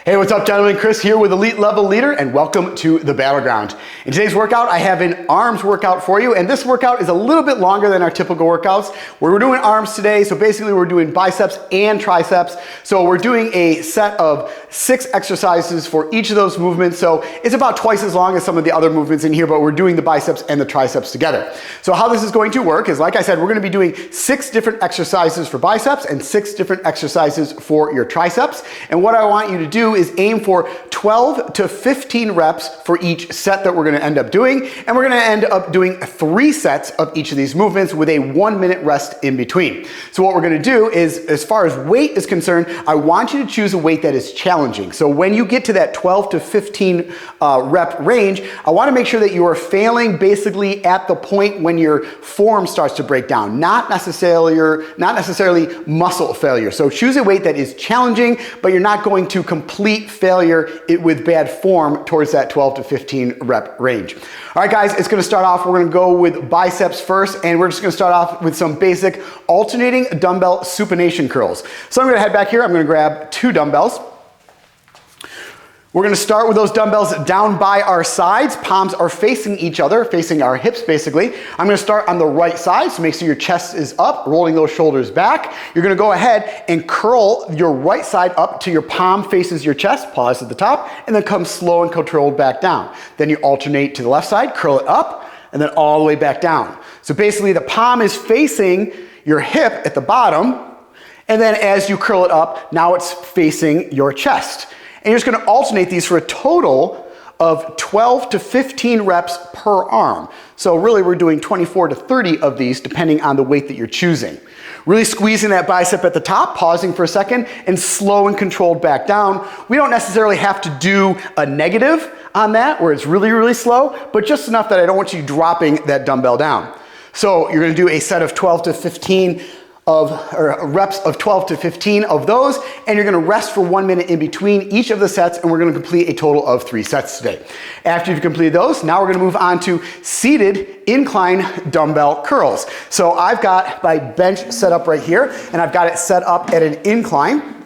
Hey, what's up, gentlemen? Chris here with Elite Level Leader, and welcome to the Battleground. In today's workout, I have an arms workout for you, and this workout is a little bit longer than our typical workouts. We're doing arms today, so basically we're doing biceps and triceps. So we're doing a set of 6 exercises for each of those movements, so it's about twice as long as some of the other movements in here, but we're doing the biceps and the triceps together. So how this is going to work is, like I said, we're going to be doing 6 different exercises for biceps and 6 different exercises for your triceps, and what I want you to do is aim for 12 to 15 reps for each set that we're going to end up doing, and we're going to end up doing 3 sets of each of these movements with a 1-minute rest in between. So what we're going to do is, as far as weight is concerned, I want you to choose a weight that is challenging. So when you get to that 12 to 15 rep range, I want to make sure that you are failing basically at the point when your form starts to break down, not necessarily muscle failure. So choose a weight that is challenging, but you're not going to complete failure with bad form towards that 12 to 15 rep range. All right, guys, it's going to start off. We're going to go with biceps first, and we're just going to start off with some basic alternating dumbbell supination curls. So I'm going to head back here. I'm going to grab 2 dumbbells. We're going to start with those dumbbells down by our sides. Palms are facing each other, facing our hips basically. I'm going to start on the right side, so make sure your chest is up, rolling those shoulders back. You're going to go ahead and curl your right side up till your palm faces your chest, pause at the top, and then come slow and controlled back down. Then you alternate to the left side, curl it up, and then all the way back down. So basically the palm is facing your hip at the bottom, and then as you curl it up, now it's facing your chest. And you're just going to alternate these for a total of 12 to 15 reps per arm. So really we're doing 24 to 30 of these depending on the weight that you're choosing. Really squeezing that bicep at the top, pausing for a second, and slow and controlled back down. We don't necessarily have to do a negative on that where it's really, really slow, but just enough that I don't want you dropping that dumbbell down. So you're going to do a set of 12 to 15 reps of 12 to 15 of those, and you're going to rest for 1 minute in between each of the sets, and we're going to complete a total of 3 sets today. After you've completed those, now we're going to move on to seated incline dumbbell curls. So I've got my bench set up right here, and I've got it set up at an incline.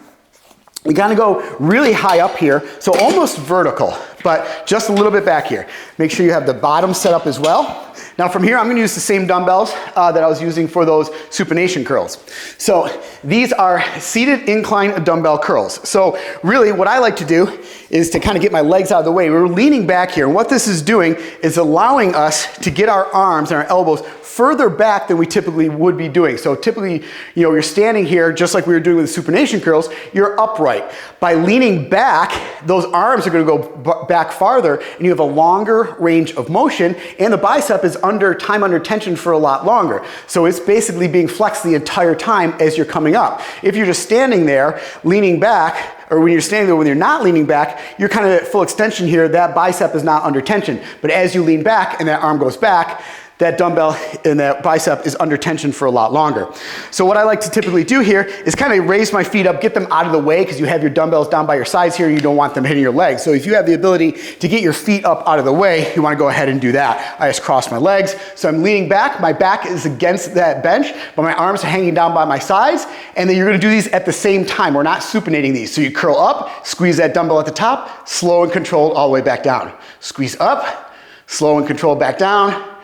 We kind of go really high up here, so almost vertical, but just a little bit back here. Make sure you have the bottom set up as well. Now from here, I'm going to use the same dumbbells that I was using for those supination curls. So these are seated incline dumbbell curls. So really what I like to do is to kind of get my legs out of the way. We're leaning back here, and what this is doing is allowing us to get our arms and our elbows further back than we typically would be doing. So typically, you're standing here just like we were doing with the supination curls, you're upright. By leaning back, those arms are going to go back farther, and you have a longer range of motion, and the bicep is under tension for a lot longer. So it's basically being flexed the entire time as you're coming up. If you're just standing there, leaning back, or when you're standing there when you're not leaning back, you're kind of at full extension here, that bicep is not under tension. But as you lean back and that arm goes back, that dumbbell and that bicep is under tension for a lot longer. So what I like to typically do here is kind of raise my feet up, get them out of the way, because you have your dumbbells down by your sides here, you don't want them hitting your legs. So if you have the ability to get your feet up out of the way, you want to go ahead and do that. I just cross my legs, so I'm leaning back, my back is against that bench, but my arms are hanging down by my sides, and then you're going to do these at the same time. We're not supinating these. So you curl up, squeeze that dumbbell at the top, slow and controlled all the way back down. Squeeze up, slow and controlled back down.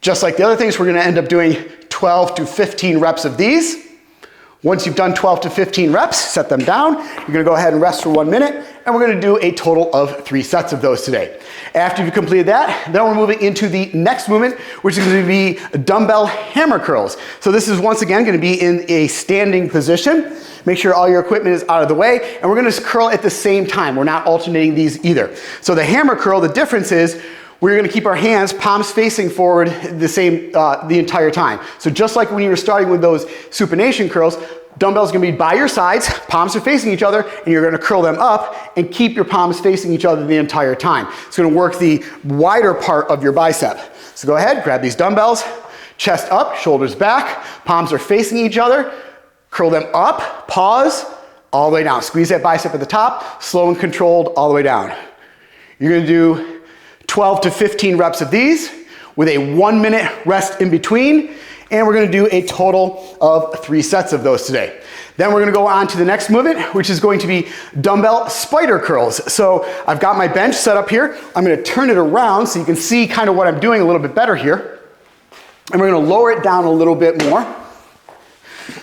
Just like the other things, we're going to end up doing 12 to 15 reps of these. Once you've done 12 to 15 reps, set them down. You're going to go ahead and rest for 1 minute, and we're going to do a total of 3 sets of those today. After you've completed that, then we're moving into the next movement, which is going to be dumbbell hammer curls. So this is once again going to be in a standing position. Make sure all your equipment is out of the way, and we're going to curl at the same time. We're not alternating these either. So the hammer curl, the difference is we're going to keep our hands, palms facing forward the entire time. So just like when you were starting with those supination curls, dumbbells are going to be by your sides, palms are facing each other, and you're going to curl them up and keep your palms facing each other the entire time. It's going to work the wider part of your bicep. So go ahead, grab these dumbbells, chest up, shoulders back, palms are facing each other, curl them up, pause, all the way down. Squeeze that bicep at the top, slow and controlled all the way down. You're going to do 12 to 15 reps of these with a 1 minute rest in between, and we're going to do a total of 3 sets of those today. Then we're gonna go on to the next movement, which is going to be dumbbell spider curls. So I've got my bench set up here. I'm gonna turn it around so you can see kind of what I'm doing a little bit better here. And we're gonna lower it down a little bit more.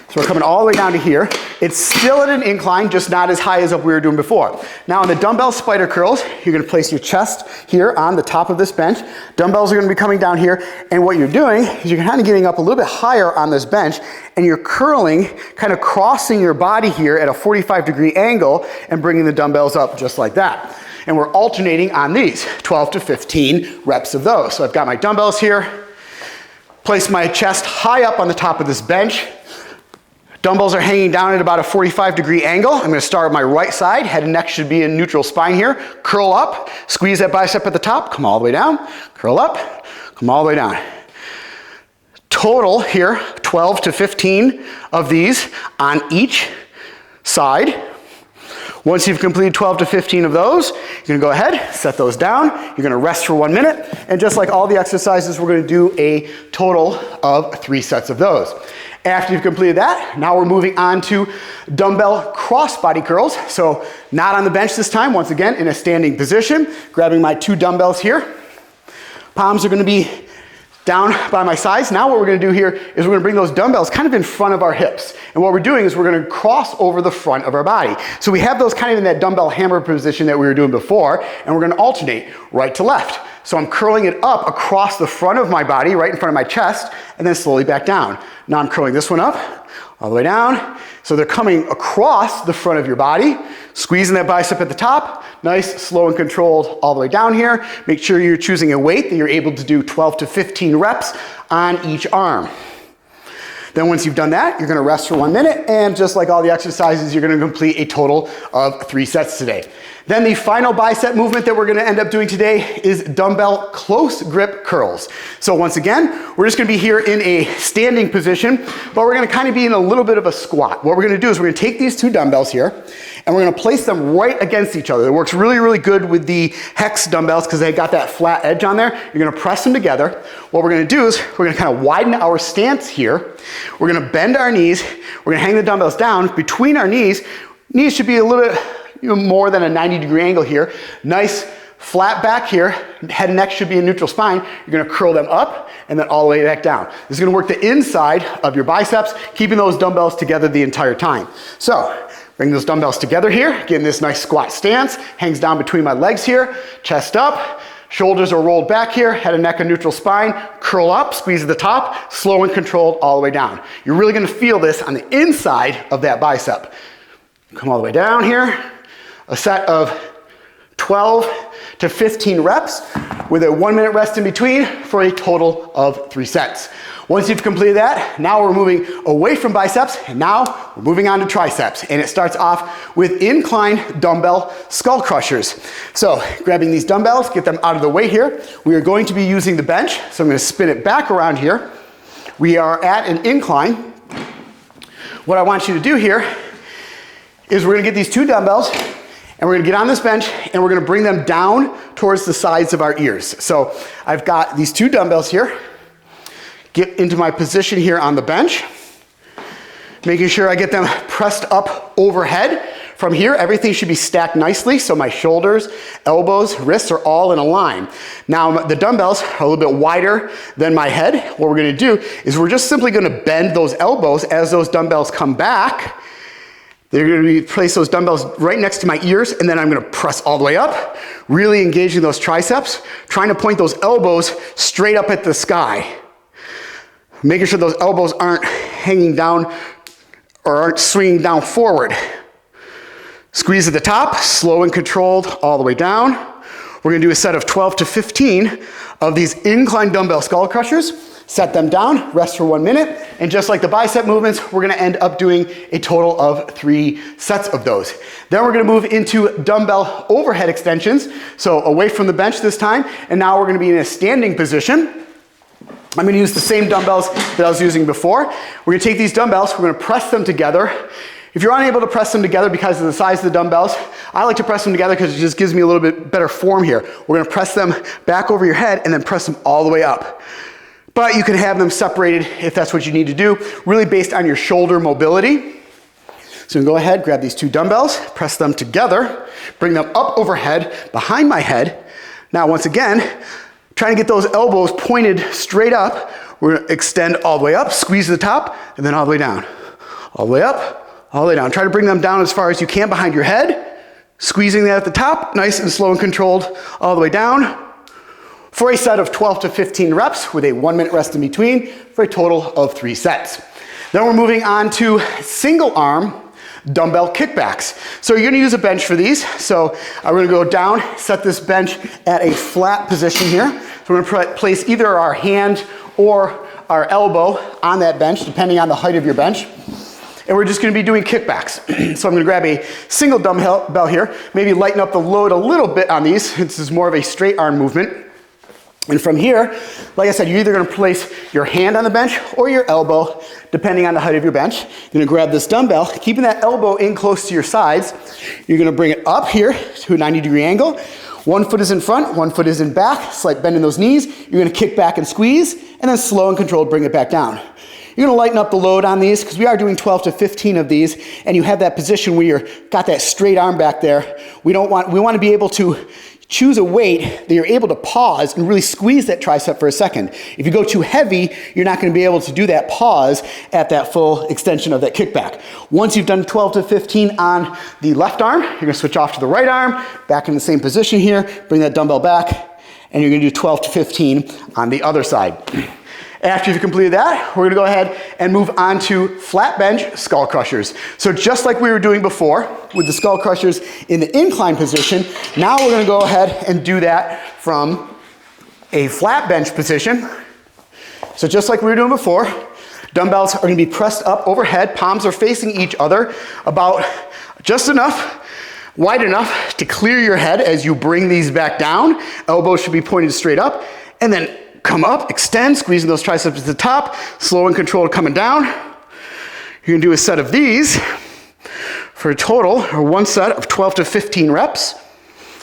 So we're coming all the way down to here. It's still at an incline, just not as high as what we were doing before. Now on the dumbbell spider curls, you're gonna place your chest here on the top of this bench. Dumbbells are gonna be coming down here, and what you're doing is you're kind of getting up a little bit higher on this bench, and you're curling, kind of crossing your body here at a 45-degree angle and bringing the dumbbells up just like that. And we're alternating on these, 12 to 15 reps of those. So I've got my dumbbells here, place my chest high up on the top of this bench. Dumbbells are hanging down at about a 45-degree angle. I'm gonna start with my right side. Head and neck should be in neutral spine here. Curl up, squeeze that bicep at the top, come all the way down. Curl up, come all the way down. Total here, 12 to 15 of these on each side. Once you've completed 12 to 15 of those, you're gonna go ahead, set those down. You're gonna rest for 1 minute. And just like all the exercises, we're gonna do a total of 3 sets of those. After you've completed that, now we're moving on to dumbbell crossbody curls. So not on the bench this time, once again, in a standing position. Grabbing my 2 dumbbells here. Palms are gonna be down by my sides. Now what we're gonna do here is we're gonna bring those dumbbells kind of in front of our hips. And what we're doing is we're gonna cross over the front of our body. So we have those kind of in that dumbbell hammer position that we were doing before, and we're gonna alternate right to left. So I'm curling it up across the front of my body, right in front of my chest, and then slowly back down. Now I'm curling this one up, all the way down. So they're coming across the front of your body, squeezing that bicep at the top, nice, slow and controlled all the way down here. Make sure you're choosing a weight that you're able to do 12 to 15 reps on each arm. Then once you've done that, you're gonna rest for 1 minute, and just like all the exercises, you're gonna complete a total of 3 sets today. Then the final bicep movement that we're gonna end up doing today is dumbbell close grip curls. So once again, we're just gonna be here in a standing position, but we're gonna kind of be in a little bit of a squat. What we're gonna do is we're gonna take these 2 dumbbells here, and we're gonna place them right against each other. It works really, really good with the hex dumbbells because they got that flat edge on there. You're gonna press them together. What we're gonna do is we're gonna kind of widen our stance here. We're gonna bend our knees. We're gonna hang the dumbbells down between our knees. Knees should be a little bit more than a 90-degree angle here. Nice flat back here. Head and neck should be in neutral spine. You're gonna curl them up and then all the way back down. This is gonna work the inside of your biceps, keeping those dumbbells together the entire time. So bring those dumbbells together here, getting this nice squat stance. Hangs down between my legs here, chest up. Shoulders are rolled back here, head and neck in neutral spine, curl up, squeeze at the top, slow and controlled all the way down. You're really gonna feel this on the inside of that bicep. Come all the way down here. A set of 12 to 15 reps with a 1 minute rest in between for a total of 3 sets. Once you've completed that, now we're moving away from biceps, and now we're moving on to triceps. And it starts off with incline dumbbell skull crushers. So grabbing these dumbbells, get them out of the way here. We are going to be using the bench, so I'm gonna spin it back around here. We are at an incline. What I want you to do here is we're gonna get these 2 dumbbells, and we're gonna get on this bench and we're gonna bring them down towards the sides of our ears. So I've got these 2 dumbbells here. Get into my position here on the bench. Making sure I get them pressed up overhead. From here, everything should be stacked nicely, so my shoulders, elbows, wrists are all in a line. Now, the dumbbells are a little bit wider than my head. What we're gonna do is we're just simply gonna bend those elbows as those dumbbells come back. They're gonna place those dumbbells right next to my ears, and then I'm gonna press all the way up, really engaging those triceps, trying to point those elbows straight up at the sky. Making sure those elbows aren't hanging down or aren't swinging down forward. Squeeze at the top, slow and controlled all the way down. We're gonna do a set of 12 to 15 of these incline dumbbell skull crushers. Set them down, rest for 1 minute, and just like the bicep movements, we're gonna end up doing a total of 3 sets of those. Then we're gonna move into dumbbell overhead extensions, so away from the bench this time, and now we're gonna be in a standing position. I'm gonna use the same dumbbells that I was using before. We're gonna take these dumbbells, we're gonna press them together. If you're unable to press them together because of the size of the dumbbells, I like to press them together because it just gives me a little bit better form here. We're gonna press them back over your head and then press them all the way up. But you can have them separated if that's what you need to do, really based on your shoulder mobility. So go ahead, grab these 2 dumbbells, press them together, bring them up overhead, behind my head. Now, once again, trying to get those elbows pointed straight up. We're gonna extend all the way up, squeeze to the top, and then all the way down. All the way up, all the way down. Try to bring them down as far as you can behind your head, squeezing that at the top, nice and slow and controlled, all the way down, for a set of 12 to 15 reps with a 1 minute rest in between for a total of 3 sets. Then we're moving on to single arm dumbbell kickbacks. So you're gonna use a bench for these. So we're gonna go down, set this bench at a flat position here. So we're gonna place either our hand or our elbow on that bench, depending on the height of your bench. And we're just gonna be doing kickbacks. So I'm gonna grab a single dumbbell here, maybe lighten up the load a little bit on these. This is more of a straight arm movement. And from here, like I said, you're either gonna place your hand on the bench or your elbow, depending on the height of your bench. You're gonna grab this dumbbell, keeping that elbow in close to your sides. You're gonna bring it up here to a 90-degree angle. 1 foot is in front, 1 foot is in back, slight bend in those knees. You're gonna kick back and squeeze, and then slow and controlled, bring it back down. You're gonna lighten up the load on these because we are doing 12 to 15 of these, and you have that position where you're got that straight arm back there. We wanna be able to choose a weight that you're able to pause and really squeeze that tricep for a second. If you go too heavy, you're not gonna be able to do that pause at that full extension of that kickback. Once you've done 12 to 15 on the left arm, you're gonna switch off to the right arm, back in the same position here, bring that dumbbell back, and you're gonna do 12 to 15 on the other side. After you've completed that, we're gonna go ahead and move on to flat bench skull crushers. So just like we were doing before with the skull crushers in the incline position, now we're gonna go ahead and do that from a flat bench position. So just like we were doing before, dumbbells are gonna be pressed up overhead, palms are facing each other about just enough, wide enough to clear your head as you bring these back down. Elbows should be pointed straight up, and then come up, extend, squeezing those triceps to the top, slow and controlled coming down. You're gonna do a set of these for a total, or 1 set of 12 to 15 reps.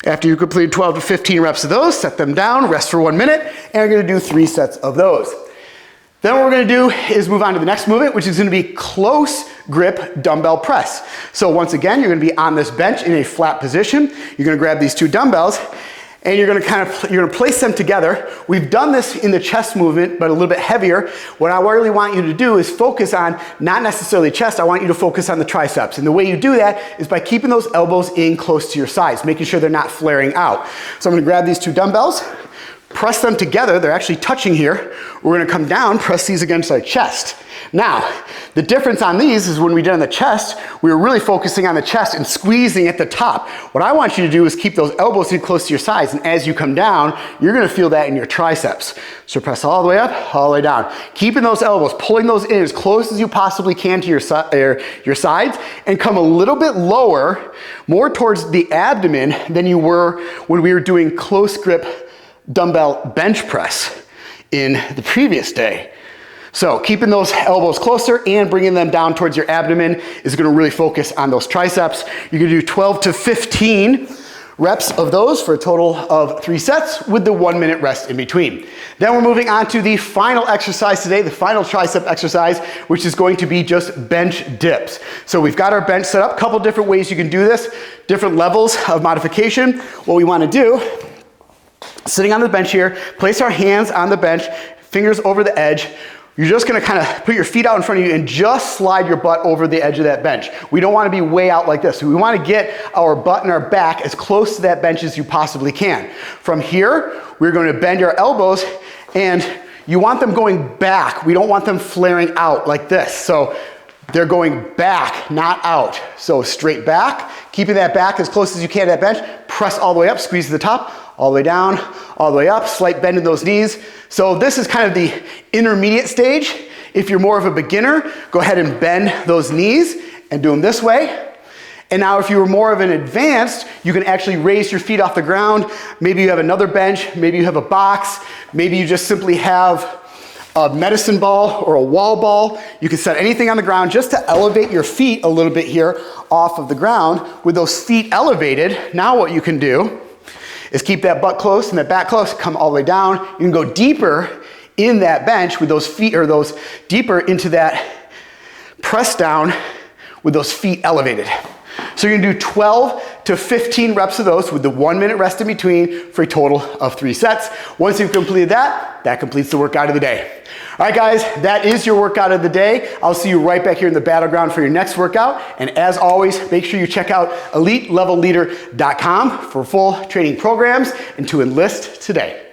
After you complete 12 to 15 reps of those, set them down, rest for 1 minute, and you're gonna do 3 sets of those. Then what we're gonna do is move on to the next movement, which is gonna be close grip dumbbell press. So once again, you're gonna be on this bench in a flat position. You're gonna grab these 2 dumbbells, and you're gonna place them together. We've done this in the chest movement, but a little bit heavier. What I really want you to do is focus on, not necessarily chest, I want you to focus on the triceps. And the way you do that is by keeping those elbows in close to your sides, making sure they're not flaring out. So I'm gonna grab these 2 dumbbells, press them together, they're actually touching here. We're gonna come down, press these against our chest. Now, the difference on these is when we did on the chest, we were really focusing on the chest and squeezing at the top. What I want you to do is keep those elbows in close to your sides, and as you come down, you're gonna feel that in your triceps. So press all the way up, all the way down. Keeping those elbows, pulling those in as close as you possibly can to your sides, and come a little bit lower, more towards the abdomen than you were when we were doing close grip dumbbell bench press in the previous day. So keeping those elbows closer and bringing them down towards your abdomen is gonna really focus on those triceps. You're gonna do 12 to 15 reps of those for a total of 3 sets with the 1 minute rest in between. Then we're moving on to the final exercise today, the final tricep exercise, which is going to be just bench dips. So we've got our bench set up, a couple different ways you can do this, different levels of modification. What we wanna do, sitting on the bench here, place our hands on the bench, fingers over the edge. You're just gonna kind of put your feet out in front of you and just slide your butt over the edge of that bench. We don't wanna be way out like this. We wanna get our butt and our back as close to that bench as you possibly can. From here, we're gonna bend our elbows, and you want them going back. We don't want them flaring out like this. So they're going back, not out. So straight back, keeping that back as close as you can to that bench, press all the way up, squeeze to the top, all the way down, all the way up, slight bend in those knees. So this is kind of the intermediate stage. If you're more of a beginner, go ahead and bend those knees and do them this way. And now if you were more of an advanced, you can actually raise your feet off the ground. Maybe you have another bench, maybe you have a box, maybe you just simply have a medicine ball or a wall ball. You can set anything on the ground just to elevate your feet a little bit here off of the ground. With those feet elevated, now what you can do is keep that butt close and that back close, come all the way down. You can go deeper in that bench with those feet, or those deeper into that press down with those feet elevated. So you're gonna do 12 to 15 reps of those with the 1 minute rest in between for a total of 3 sets. Once you've completed that, that completes the workout of the day. All right, guys, that is your workout of the day. I'll see you right back here in the battleground for your next workout. And as always, make sure you check out EliteLevelLeader.com for full training programs and to enlist today.